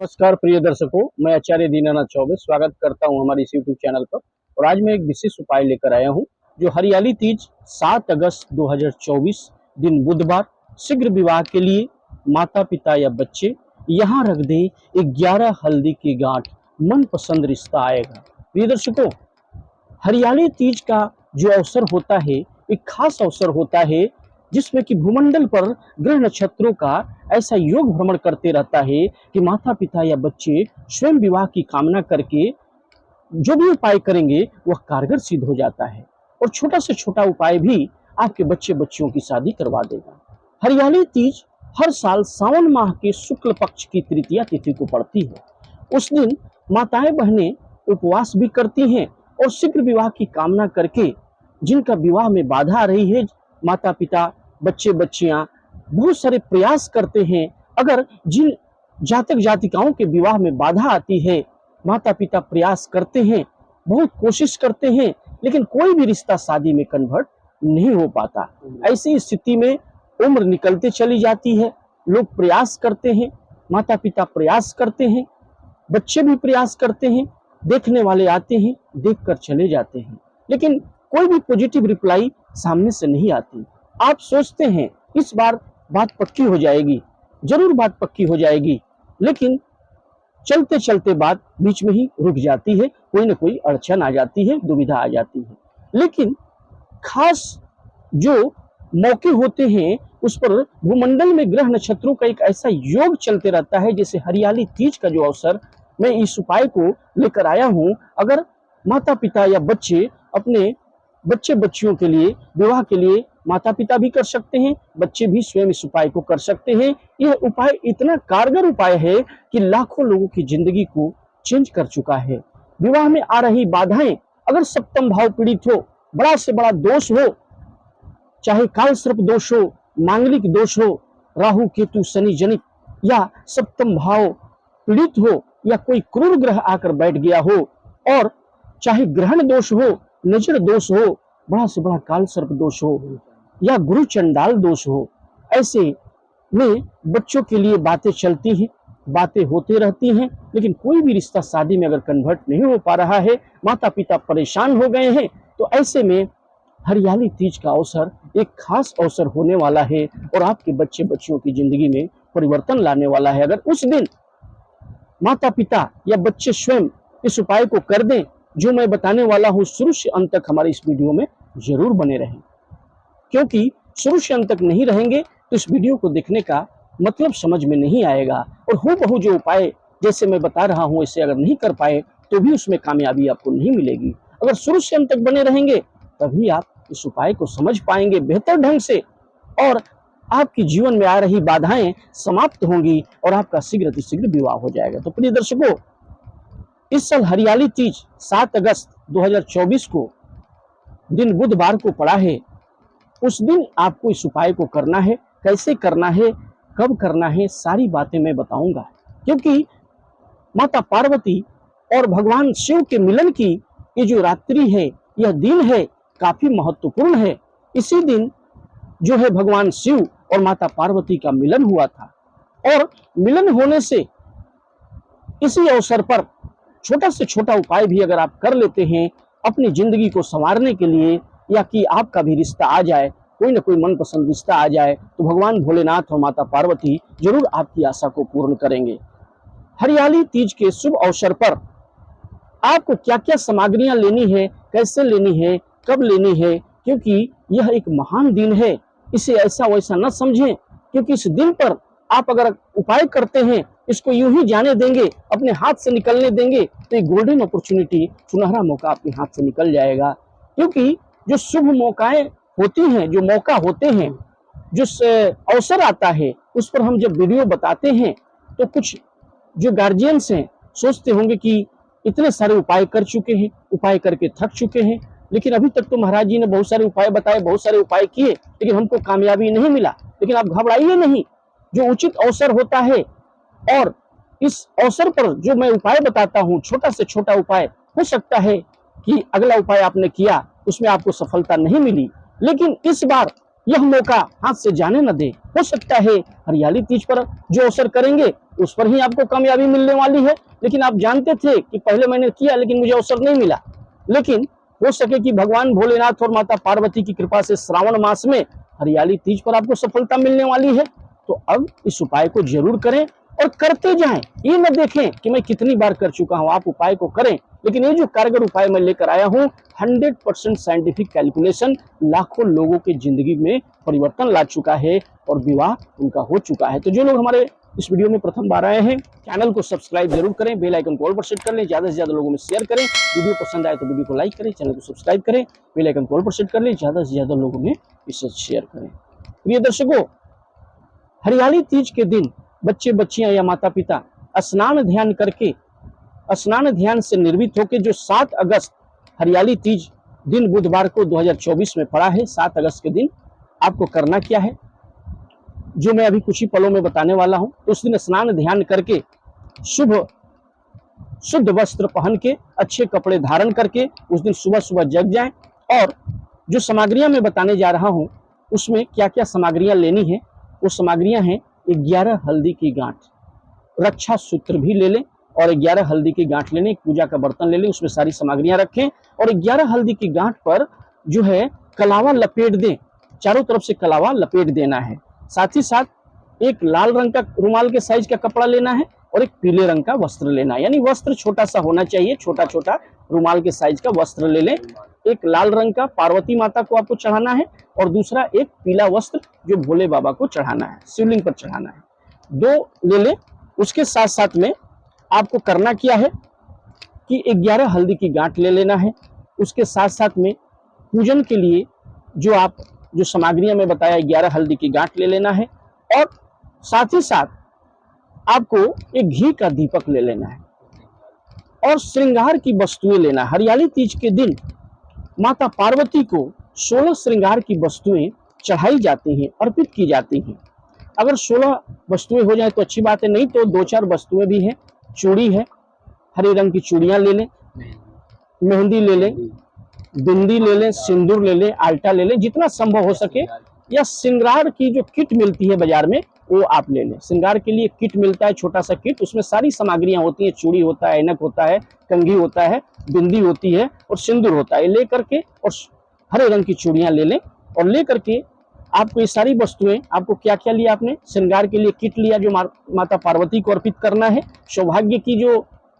नमस्कार प्रिय दर्शकों, मैं आचार्य दीनानाथ चौबे स्वागत करता हूं हमारे इस यूट्यूब चैनल पर। और आज मैं एक विशेष उपाय लेकर आया हूं जो हरियाली तीज 7 अगस्त 2024 दिन बुधवार शीघ्र विवाह के लिए माता पिता या बच्चे यहां रख दें। 11 हल्दी की गांठ मनपसंद रिश्ता आएगा। प्रिय दर्शकों, हरियाली तीज का जो अवसर होता है एक खास अवसर होता है जिसमें कि भूमंडल पर ग्रह नक्षत्रों का ऐसा योग भ्रमण करते रहता है कि माता पिता या बच्चे स्वयं विवाह की कामना करके जो भी उपाय करेंगे वह कारगर सिद्ध हो जाता है और छोटा से छोटा उपाय भी आपके बच्चे बच्चियों की शादी करवा देगा। हरियाली तीज हर साल सावन माह के शुक्ल पक्ष की तृतीया तिथि को पड़ती है। उस दिन माताएं बहनें उपवास भी करती हैं और शीघ्र विवाह की कामना करके जिनका विवाह में बाधा आ रही है, माता पिता बच्चे बच्चियां बहुत सारे प्रयास करते हैं। अगर जिन जातक जातिकाओं के विवाह में बाधा आती है, माता पिता प्रयास करते हैं, बहुत कोशिश करते हैं, लेकिन कोई भी रिश्ता शादी में कन्वर्ट नहीं हो पाता। ऐसी स्थिति में उम्र निकलते चली जाती है, लोग प्रयास करते हैं, माता पिता प्रयास करते हैं, बच्चे भी प्रयास करते हैं, देखने वाले आते हैं, देखकर चले जाते हैं, लेकिन कोई भी पॉजिटिव रिप्लाई सामने से नहीं आती। आप सोचते हैं इस बार बात पक्की हो जाएगी, जरूर बात पक्की हो जाएगी, लेकिन चलते चलते बात बीच में ही रुक जाती है, कोई ना कोई अड़चन आ जाती है, दुविधा आ जाती है। लेकिन खास जो मौके होते हैं उस पर भूमंडल में ग्रह नक्षत्रों का एक ऐसा योग चलते रहता है, जैसे हरियाली तीज का जो अवसर मैं इस उपाय को लेकर आया हूं। अगर माता पिता या बच्चे अपने बच्चे बच्चियों के लिए विवाह के लिए माता पिता भी कर सकते हैं, बच्चे भी स्वयं इस उपाय को कर सकते हैं। यह उपाय इतना कारगर उपाय है कि लाखों लोगों की जिंदगी को चेंज कर चुका है। विवाह में आ रही बाधाएं, अगर सप्तम भाव पीड़ित हो, बड़ा से बड़ा दोष हो, चाहे काल सर्प दोष हो, मांगलिक दोष हो, राहु केतु शनि जनित, या सप्तम भाव पीड़ित हो, या कोई क्रूर ग्रह आकर बैठ गया हो, और चाहे ग्रहण दोष हो, नजर दोष हो, बड़ा से बड़ा काल सर्प दोष हो, या गुरु चंडाल दोष हो, ऐसे में बच्चों के लिए बातें चलती हैं, बातें होती रहती हैं, लेकिन कोई भी रिश्ता शादी में अगर कन्वर्ट नहीं हो पा रहा है, माता पिता परेशान हो गए हैं, तो ऐसे में हरियाली तीज का अवसर एक खास अवसर होने वाला है और आपके बच्चे बच्चियों की जिंदगी में परिवर्तन लाने वाला है। अगर उस दिन माता पिता या बच्चे स्वयं इस उपाय को कर दें जो मैं बताने वाला हूं, शुरू से अंत तक हमारे इस वीडियो में जरूर बने रहें, क्योंकि शुरू से अंत तक नहीं रहेंगे तो इस वीडियो को देखने का मतलब समझ में नहीं आएगा और हूबहू जो उपाय जैसे मैं बता रहा हूं इसे अगर नहीं कर पाए तो भी उसमें कामयाबी आपको नहीं मिलेगी। अगर शुरू से अंत तक बने रहेंगे तभी आप इस उपाय को समझ पाएंगे बेहतर ढंग से और आपकी जीवन में आ रही बाधाएं समाप्त होंगी और आपका शीघ्र शीघ्र विवाह हो जाएगा। तो प्रिय दर्शकों, इस साल हरियाली तीज 7 अगस्त 2024 को दिन बुधवार को पड़ा है। उस दिन आपको इस उपाय को करना है, कैसे करना है, कब करना है, सारी बातें मैं बताऊंगा, क्योंकि माता पार्वती और भगवान शिव के मिलन की ये जो रात्रि है, यह दिन है, काफी महत्वपूर्ण है। इसी दिन जो है भगवान शिव और माता पार्वती का मिलन हुआ था और मिलन होने से इसी अवसर पर छोटा से छोटा उपाय भी अगर आप कर लेते हैं अपनी जिंदगी को संवारने के लिए, या कि आपका भी रिश्ता आ जाए, कोई ना कोई मनपसंद रिश्ता आ जाए, तो भगवान भोलेनाथ और माता पार्वती जरूर आपकी आशा को पूर्ण करेंगे। हरियाली तीज के शुभ अवसर पर आपको क्या क्या सामग्रियां लेनी है, कैसे लेनी है, कब लेनी है, क्योंकि यह एक महान दिन है। इसे ऐसा वैसा न समझें, क्योंकि इस दिन पर आप अगर उपाय करते हैं, इसको यूं ही जाने देंगे, अपने हाथ से निकलने देंगे, तो एक गोल्डन अपॉर्चुनिटी, सुनहरा मौका आपके हाथ से निकल जाएगा। क्योंकि जो शुभ मौकाएं होती हैं, जो मौका होते हैं, जो अवसर आता है, उस पर हम जब वीडियो बताते हैं तो कुछ जो गार्जियंस हैं सोचते होंगे कि इतने सारे उपाय कर चुके हैं, उपाय करके थक चुके हैं, लेकिन अभी तक तो महाराज जी ने बहुत सारे उपाय बताए, बहुत सारे उपाय किए, लेकिन हमको कामयाबी नहीं मिला। लेकिन आप घबराइए नहीं, जो उचित अवसर होता है और इस अवसर पर जो मैं उपाय बताता हूं, छोटा से छोटा उपाय, हो सकता है कि अगला उपाय आपने किया उसमें आपको सफलता नहीं मिली, लेकिन इस बार यह मौका हाथ से जाने न दे। हो सकता है हरियाली तीज पर जो अवसर करेंगे उस पर ही आपको कामयाबी मिलने वाली है। लेकिन आप जानते थे कि पहले मैंने किया लेकिन मुझे अवसर नहीं मिला, लेकिन हो सके कि भगवान भोलेनाथ और माता पार्वती की कृपा से श्रावण मास में हरियाली तीज पर आपको सफलता मिलने वाली है। तो अब इस उपाय को जरूर करें और करते जाएं। ये न देखें कि मैं कितनी बार कर चुका हूं, आप उपाय को करें। लेकिन ये जो कारगर उपाय मैं लेकर आया हूं, 100% साइंटिफिक कैलकुलेशन, लाखों लोगों की जिंदगी में परिवर्तन ला चुका है और विवाह उनका हो चुका है। तो जो लोग हमारे इस वीडियो में प्रथम बार आए हैं, चैनल को सब्सक्राइब जरूर करें, बेल आइकन को ऑल पर सेट कर लें, ज्यादा से ज्यादा लोगों में शेयर करें। वीडियो पसंद आए तो वीडियो को लाइक करें, चैनल को सब्सक्राइब करें, बेल आइकन को ऑल पर सेट कर लें, ज्यादा से ज्यादा लोगों में इसे शेयर करें। प्रिय दर्शकों, हरियाली तीज के दिन बच्चे बच्चियां या माता पिता स्नान ध्यान से निर्मित होकर जो 7 अगस्त हरियाली तीज दिन बुधवार को 2024 में पड़ा है, 7 अगस्त के दिन आपको करना क्या है, जो मैं अभी कुछ ही पलों में बताने वाला हूं। तो उस दिन स्नान ध्यान करके शुद्ध वस्त्र पहन के अच्छे कपड़े धारण करके उस दिन सुबह सुबह जग जाएं। और जो सामग्रियां मैं बताने जा रहा हूं उसमें क्या क्या सामग्रियां लेनी है, वो सामग्रियां हैं 11 हल्दी की गांठ, रक्षा सूत्र भी ले लें और 11 हल्दी की गांठ ले लें, पूजा का बर्तन ले लें, उसमें सारी सामग्रियां रखें और 11 हल्दी की गांठ पर जो है कलावा लपेट दें, चारों तरफ से कलावा लपेट देना है। साथ ही साथ एक लाल रंग का रुमाल के साइज का कपड़ा लेना है और एक पीले रंग का वस्त्र लेना है, यानी वस्त्र छोटा सा होना चाहिए, छोटा छोटा रुमाल के साइज का वस्त्र ले लें। एक लाल रंग का पार्वती माता को आपको चढ़ाना है और दूसरा एक पीला वस्त्र जो भोले बाबा को चढ़ाना है, शिवलिंग पर चढ़ाना है, 2 ले लें। उसके साथ साथ में आपको करना क्या है कि 11 हल्दी की गांठ ले लेना है। उसके साथ साथ में पूजन के लिए जो सामग्रियां मैं बताया, 11 हल्दी की गांठ ले लेना है और साथ ही साथ आपको एक घी का दीपक ले लेना है और श्रृंगार की वस्तुएं लेना है। हरियाली तीज के दिन माता पार्वती को 16 श्रृंगार की वस्तुएं चढ़ाई जाती हैं, अर्पित की जाती हैं। अगर 16 वस्तुएं हो जाए तो अच्छी बात है, नहीं तो 2-4 वस्तुएं भी हैं। चूड़ी है, हरे रंग की चूड़ियां ले लें, मेहंदी ले लें, बिंदी ले लें, सिंदूर ले लें, आल्टा ले लें, जितना संभव हो सके। या श्रृंगार की जो किट मिलती है बाजार में वो आप ले लें। श्रृंगार के लिए किट मिलता है, छोटा सा किट, उसमें सारी सामग्रियां होती हैं, चूड़ी होता है, ऐनक होता है, कंघी होता है, बिंदी होती है और सिंदूर होता है। ले करके और हरे रंग की चूड़ियां ले लें और ले करके आपको ये सारी वस्तुएं, आपको क्या क्या लिया आपने, श्रृंगार के लिए किट लिया जो माता पार्वती को अर्पित करना है।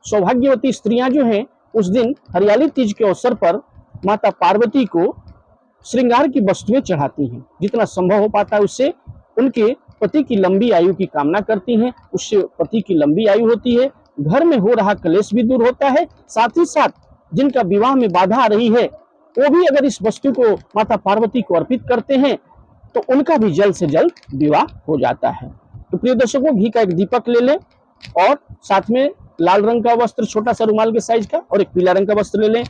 सौभाग्यवती स्त्रियां जो हैं उस दिन हरियाली तीज के अवसर पर माता पार्वती को श्रृंगार की वस्तुएं चढ़ाती हैं, जितना संभव हो पाता है उससे उनके पति की लंबी आयु की कामना करती हैं, उससे पति की लंबी आयु होती है, घर में हो रहा क्लेश भी दूर होता है। साथ ही साथ जिनका विवाह में बाधा आ रही है वो भी अगर इस वस्तु को माता पार्वती को अर्पित करते हैं तो उनका भी जल्द से जल्द विवाह हो जाता है। तो प्रिय दर्शकों, घी का एक दीपक ले लें और साथ में लाल रंग का वस्त्र, छोटा सा रुमाल के साइज का, और एक पीला रंग का वस्त्र ले लें।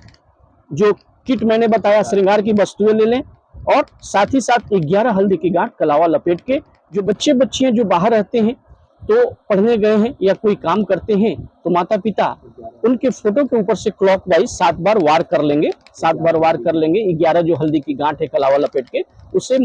जो किट मैंने बताया श्रृंगार की वस्तुएं ले लें और साथ ही साथ 11 हल्दी की गांठ कलावा लपेट के, जो बच्चे बच्चियां जो बाहर रहते हैं तो पढ़ने गए हैं या कोई काम करते हैं तो माता पिता उनके फोटो के ऊपर से क्लॉकवाइज 7 बार वार कर लेंगे, 7 बार वार कर लेंगे। 11 जो हल्दी की गांठ है कलावा लपेट के, उसे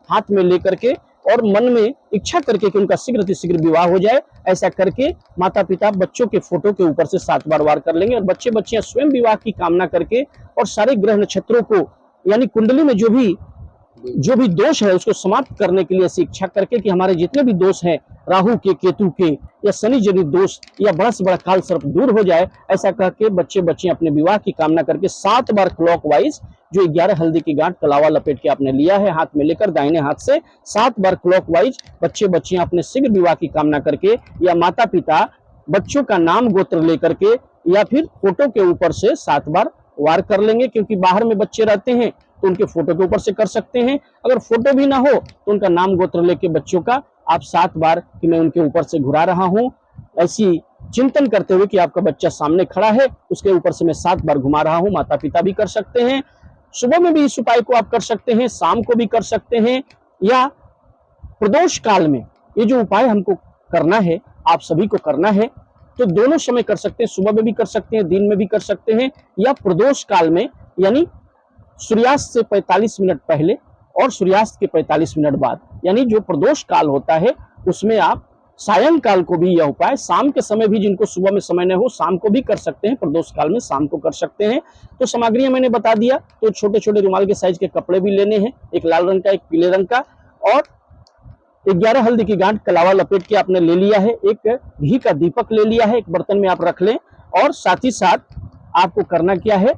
हाथ में लेकर के और मन में इच्छा करके कि उनका शीघ्र शीघ्र विवाह हो जाए, ऐसा करके माता पिता बच्चों के फोटो के ऊपर से 7 बार वार कर लेंगे और बच्चे बच्चियां स्वयं विवाह की कामना करके और सारे ग्रह नक्षत्रों को, यानी कुंडली में जो भी दोष है उसको समाप्त करने के लिए ऐसी इच्छा करके कि हमारे जितने भी दोष हैं, राहु के, केतु के या शनि जनित दोष या बड़ा से बड़ा काल सर्प दूर हो जाए, ऐसा कह के बच्चे बच्चियां अपने विवाह की कामना करके 7 बार क्लॉकवाइज जो 11 हल्दी की गांठ कलावा लपेट के आपने लिया है हाथ में लेकर, दाहिने हाथ से 7 बार क्लॉकवाइज बच्चे बच्चियां अपने शीघ्र विवाह की कामना करके या माता पिता बच्चों का नाम गोत्र लेकर के या फिर फोटो के ऊपर से 7 बार वार कर लेंगे। क्योंकि बाहर में बच्चे रहते हैं तो उनके फोटो के ऊपर से कर सकते हैं, अगर फोटो भी ना हो तो उनका नाम गोत्र लेके बच्चों का आप 7 बार कि मैं उनके ऊपर से घुरा रहा हूं, ऐसी चिंतन करते हुए कि आपका बच्चा सामने खड़ा है उसके ऊपर से मैं 7 बार घुमा रहा हूं। माता पिता भी कर सकते हैं, सुबह में भी इस उपाय को आप कर सकते हैं, शाम को भी कर सकते हैं या प्रदोष काल में। ये जो उपाय हमको करना है, आप सभी को करना है, तो दोनों समय कर सकते हैं, सुबह में भी कर सकते हैं, दिन में भी कर सकते हैं या प्रदोष काल में, यानी सूर्यास्त से 45 मिनट पहले और सूर्यास्त के 45 मिनट बाद, यानी जो प्रदोष काल होता है उसमें आप सायंकाल को भी यह उपाय, शाम के समय भी, जिनको सुबह में समय न हो शाम को भी कर सकते हैं, प्रदोष काल में शाम को कर सकते हैं। तो सामग्रियां मैंने बता दिया। तो छोटे छोटे रुमाल के साइज के कपड़े भी लेने हैं, एक लाल रंग का, एक पीले रंग का, और 11 हल्दी की गांठ कलावा लपेट के आपने ले लिया है, एक घी का दीपक ले लिया है, एक बर्तन में आप रख लें। और साथ ही साथ आपको करना क्या है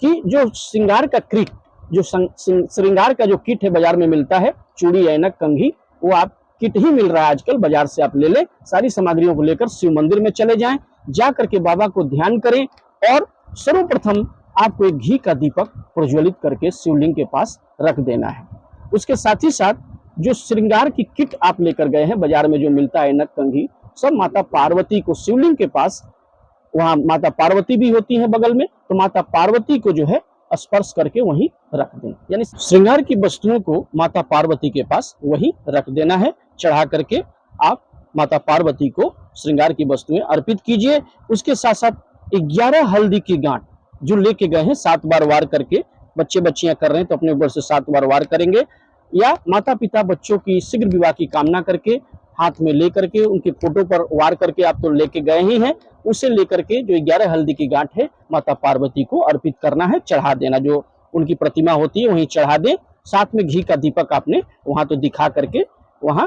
कि जो श्रृंगार का किट, जो श्रृंगार का जो किट है बाजार में मिलता है, चूड़ी, ऐनक, कंघी, वो आप किट ही मिल रहा है आजकल, बाजार से आप ले लें। सारी सामग्रियों को लेकर शिव मंदिर में चले जाएं, जा करके बाबा को ध्यान करें और सर्वप्रथम आपको एक घी का दीपक प्रज्वलित करके शिवलिंग के पास रख देना है। उसके साथ ही साथ जो श्रृंगार की किट आप लेकर गए हैं बाजार में, जो मिलता है ऐनक, कंघी, सब माता पार्वती को शिवलिंग के पास, वहां माता पार्वती भी होती है बगल में, तो माता पार्वती को जो है स्पर्श करके वहीं रख दें। यानी श्रृंगार की वस्तुओं को माता पार्वती के पास वहीं रख देना है। चढ़ा करके आप माता पार्वती को श्रृंगार की वस्तुएं अर्पित कीजिए। उसके साथ साथ 11 हल्दी की गांठ जो लेके गए हैं, 7 बार वार करके, बच्चे बच्चियां कर रहे हैं तो अपने ऊपर से 7 बार वार करेंगे, या माता पिता बच्चों की शीघ्र विवाह की कामना करके हाथ में लेकर के उनके फोटो पर वार करके आप तो लेके गए ही हैं, उसे लेकर के जो 11 हल्दी की गांठ है माता पार्वती को अर्पित करना है, चढ़ा देना। जो उनकी प्रतिमा होती है वहीं चढ़ा दें। साथ में घी का दीपक आपने वहां तो दिखा करके वहां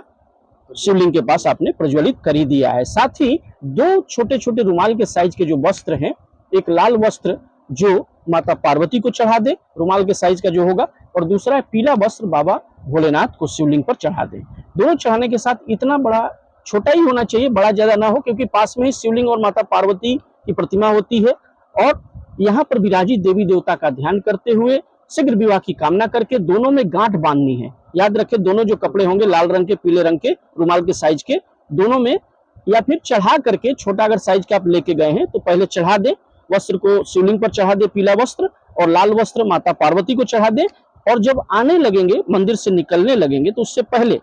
शिवलिंग के पास आपने प्रज्वलित कर ही दिया है। साथ ही 2 छोटे छोटे रुमाल के साइज के जो वस्त्र हैं, एक लाल वस्त्र जो माता पार्वती को चढ़ा दे, रुमाल के साइज का जो होगा, और दूसरा है पीला वस्त्र बाबा भोलेनाथ को शिवलिंग पर चढ़ा दे। दोनों चढ़ाने के साथ इतना बड़ा, छोटा ही होना चाहिए, बड़ा ज्यादा ना हो, क्योंकि पास में ही शिवलिंग और माता पार्वती की प्रतिमा होती है। और यहाँ पर विराजित देवी देवता का ध्यान करते हुए शीघ्र विवाह की कामना करके दोनों में गांठ बांधनी है। याद रखें, दोनों जो कपड़े होंगे लाल रंग के, पीले रंग के, रुमाल के साइज के, दोनों में, या फिर चढ़ा करके, छोटा अगर साइज के आप लेके गए हैं तो पहले चढ़ा दे, वस्त्र को शिवलिंग पर चढ़ा दे, पीला वस्त्र, और लाल वस्त्र माता पार्वती को चढ़ा दे। और जब आने लगेंगे, मंदिर से निकलने लगेंगे, तो उससे पहले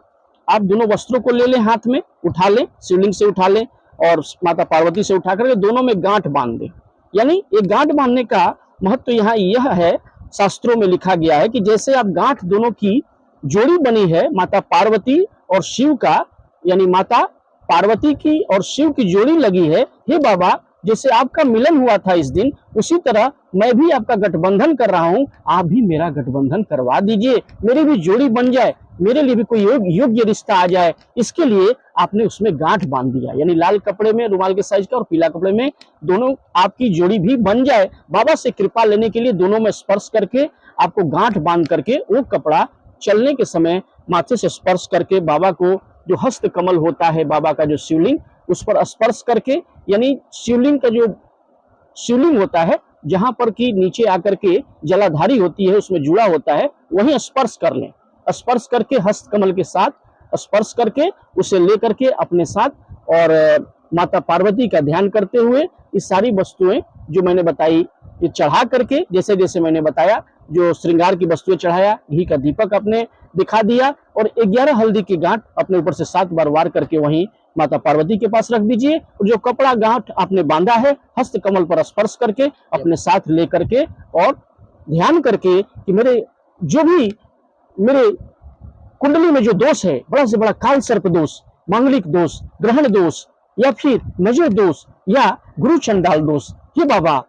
आप दोनों वस्त्रों को ले लें, हाथ में उठा लें, शिवलिंग से उठा लें और माता पार्वती से उठा करके दोनों में गांठ बांध दें। यानी ये गांठ बांधने का महत्व यहाँ यह है, शास्त्रों में लिखा गया है कि जैसे आप गांठ दोनों की जोड़ी बनी है, माता पार्वती और शिव का, यानी माता पार्वती की और शिव की जोड़ी लगी है, हे बाबा जैसे आपका मिलन हुआ था इस दिन, उसी तरह मैं भी आपका गठबंधन कर रहा हूं, आप भी मेरा गठबंधन करवा दीजिए, मेरी भी जोड़ी बन जाए, मेरे लिए भी कोई योग्य रिश्ता आ जाए। इसके लिए आपने उसमें गांठ बांध दिया, यानी लाल कपड़े में रुमाल के साइज का और पीला कपड़े में, दोनों आपकी जोड़ी भी बन जाए। बाबा से कृपा लेने के लिए दोनों में स्पर्श करके आपको गांठ बांध करके वो कपड़ा चलने के समय माथे से स्पर्श करके बाबा को, जो हस्त कमल होता है बाबा का जो शिवलिंग, उस पर स्पर्श करके, यानी शिवलिंग का जो शिवलिंग होता है जहां पर कि नीचे आकर के जलाधारी होती है, उसमें जुड़ा होता है, वहीं स्पर्श कर लें। स्पर्श करके हस्त कमल के साथ स्पर्श करके उसे लेकर के अपने साथ, और माता पार्वती का ध्यान करते हुए ये सारी वस्तुएं जो मैंने बताई ये चढ़ा करके, जैसे जैसे मैंने बताया, जो श्रृंगार की वस्तुएं चढ़ाया, घी का दीपक अपने दिखा दिया, और 11 हल्दी की गांठ अपने ऊपर से 7 बार वार करके वहीं माता पार्वती के पास रख दीजिए। और जो कपड़ा गांठ आपने बांधा है, हस्त कमल पर स्पर्श करके अपने साथ ले करके, और ध्यान करके कि मेरे जो भी मेरे कुंडली में जो दोष है, बड़ा से बड़ा काल सर्प दोष, मांगलिक दोष, ग्रहण दोष, या फिर नजर दोष, या गुरु चंडाल दोष, हे बाबा,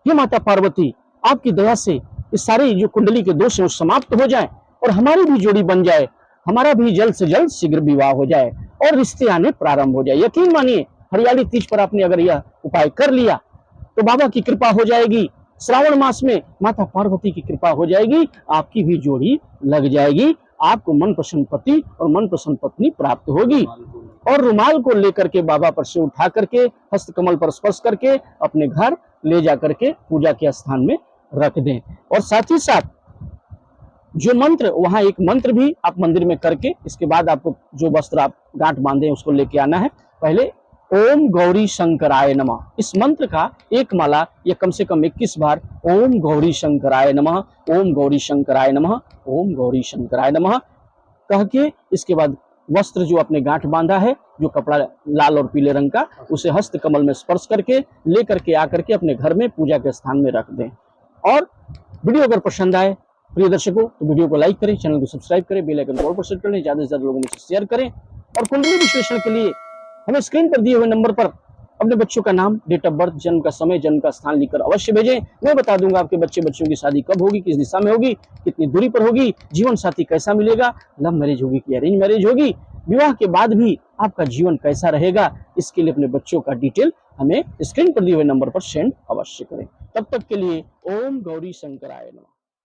हे माता पार्वती, आपकी दया से इस सारी जो कुंडली के दोष है वो समाप्त हो जाए और हमारी भी जोड़ी बन जाए, हमारा भी जल्द से जल्द शीघ्र विवाह हो जाए और रिश्ते आने प्रारंभ हो जाए। यकीन मानिए, हरियाली तीज पर आपने अगर यह उपाय कर लिया तो बाबा की कृपा हो जाएगी, श्रावण मास में माता पार्वती की कृपा हो जाएगी, आपकी भी जोड़ी लग जाएगी, आपको मनपसंद पति और मनपसंद पत्नी प्राप्त होगी। और रुमाल को लेकर के बाबा पर से उठा करके हस्त कमल पर स्पर्श करके अपने घर ले जा करके पूजा के स्थान में रख दें। और साथ ही साथ जो मंत्र, वहां एक मंत्र भी आप मंदिर में करके, इसके बाद आपको जो वस्त्र आप गांठ बांधे उसको लेके आना है। पहले ओम गौरी शंकराय नमः, इस मंत्र का एक माला या कम से कम 21 बार ओम गौरी शंकराय नमः, ओम गौरी शंकराय नमः, ओम गौरी शंकराय नमः कह के, इसके बाद वस्त्र जो आपने गांठ बांधा है, जो कपड़ा लाल और पीले रंग का, उसे हस्त कमल में स्पर्श करके ले करके आकर के अपने घर में पूजा के स्थान में रख दें। और वीडियो अगर पसंद आए प्रिय दर्शकों तो वीडियो को लाइक करें, चैनल को सब्सक्राइब करें, बेल आइकन को ऑल पर सेट करें, ज्यादा से ज्यादा लोगों में शेयर करें। और कुंडली विश्लेषण के लिए हमें स्क्रीन पर दिए हुए नंबर पर अपने बच्चों का नाम, डेट ऑफ बर्थ, जन्म का समय, जन्म का स्थान लिखकर अवश्य भेजें। मैं बता दूंगा आपके बच्चों की शादी कब होगी, किस दिशा में होगी, कितनी दूरी पर होगी, जीवन साथी कैसा मिलेगा, लव मैरिज होगी कि अरेंज मैरिज होगी, विवाह के बाद भी आपका जीवन कैसा रहेगा। इसके लिए अपने बच्चों का डिटेल हमें स्क्रीन पर दिए हुए नंबर पर सेंड अवश्य करें। तब तक के लिए ओम गौरी शंकराय नमः।